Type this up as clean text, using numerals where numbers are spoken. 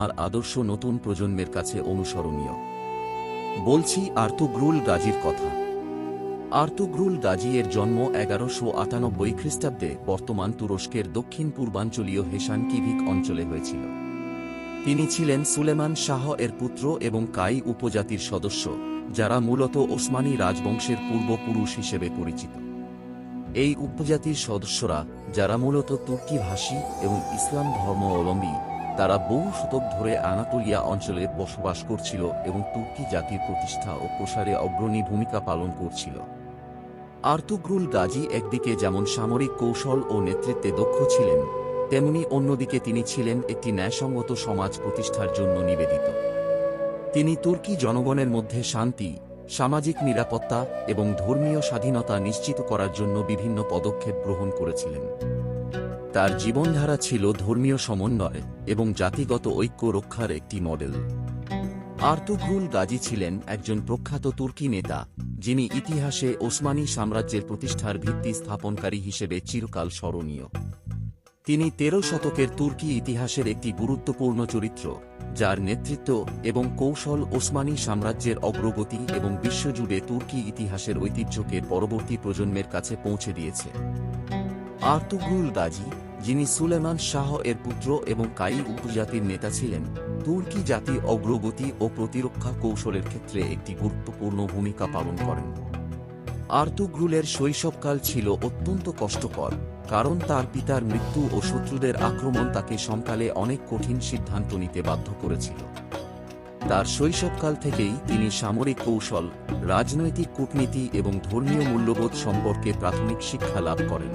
আর আদর্শ নতুন প্রজন্মের কাছে অনুসরণীয়। বলছি আর্তুগ্রুল গাজীর কথা। আর্তুগ্রুল গাজী এর জন্ম 1198 খ্রিস্টাব্দে বর্তমান তুরস্কের দক্ষিণ পূর্বাঞ্চলীয় হেসানকিভিক অঞ্চলে হয়েছিল। তিনি ছিলেন সুলেমান শাহ এর পুত্র এবং কাই উপজাতির সদস্য, যারা মূলত ওসমানী রাজবংশের পূর্বপুরুষ হিসেবে পরিচিত। এই উপজাতির সদস্যরা, যারা মূলত তুর্কি ভাষী এবং ইসলাম ধর্মাবলম্বী, তারা বহু শতক ধরে আনাতোলিয়া অঞ্চলে বসবাস করছিল এবং তুর্কি জাতির প্রতিষ্ঠা ও প্রসারে অগ্রণী ভূমিকা পালন করছিল। আর্তুগ্রুল গাজী একদিকে যেমন সামরিক কৌশল ও নেতৃত্বে দক্ষ ছিলেন, তেমনি অন্যদিকে তিনি ছিলেন একটি ন্যায়সঙ্গত সমাজ প্রতিষ্ঠার জন্য নিবেদিত। তিনি তুর্কি জনগণের মধ্যে শান্তি, সামাজিক নিরাপত্তা এবং ধর্মীয় স্বাধীনতা নিশ্চিত করার জন্য বিভিন্ন পদক্ষেপ গ্রহণ করেছিলেন। তার জীবনধারা ছিল ধর্মীয় সমন্বয় এবং জাতিগত ঐক্য রক্ষার একটি মডেল। আর্তুগ্রুল গাজী ছিলেন একজন প্রখ্যাত তুর্কি নেতা, যিনি ইতিহাসে ওসমানী সাম্রাজ্যের প্রতিষ্ঠার ভিত্তি স্থাপনকারী হিসেবে চিরকাল স্মরণীয়। তিনি 13 শতকের তুর্কি ইতিহাসের একটি গুরুত্বপূর্ণ চরিত্র, যার নেতৃত্ব এবং কৌশল ওসমানী সাম্রাজ্যের অগ্রগতি এবং বিশ্বজুড়ে তুর্কি ইতিহাসের ঐতিহ্যকে পরবর্তী প্রজন্মের কাছে পৌঁছে দিয়েছে। আর্তুগ্রুল গাজী, যিনি সুলেমান শাহ এর পুত্র এবং কাই উপজাতির নেতা ছিলেন, তুর্কি জাতি অগ্রগতি ও প্রতিরক্ষা কৌশলের ক্ষেত্রে একটি গুরুত্বপূর্ণ ভূমিকা পালন করেন। আর্তুগ্রুলের শৈশবকাল ছিল অত্যন্ত কষ্টকর, কারণ তার পিতার মৃত্যু ও শত্রুদের আক্রমণ তাকে সমকালে অনেক কঠিন সিদ্ধান্ত নিতে বাধ্য করেছিল। তার শৈশবকাল থেকেই তিনি সামরিক কৌশল, রাজনৈতিক কূটনীতি এবং ধর্মীয় মূল্যবোধ সম্পর্কে প্রাথমিক শিক্ষা লাভ করেন।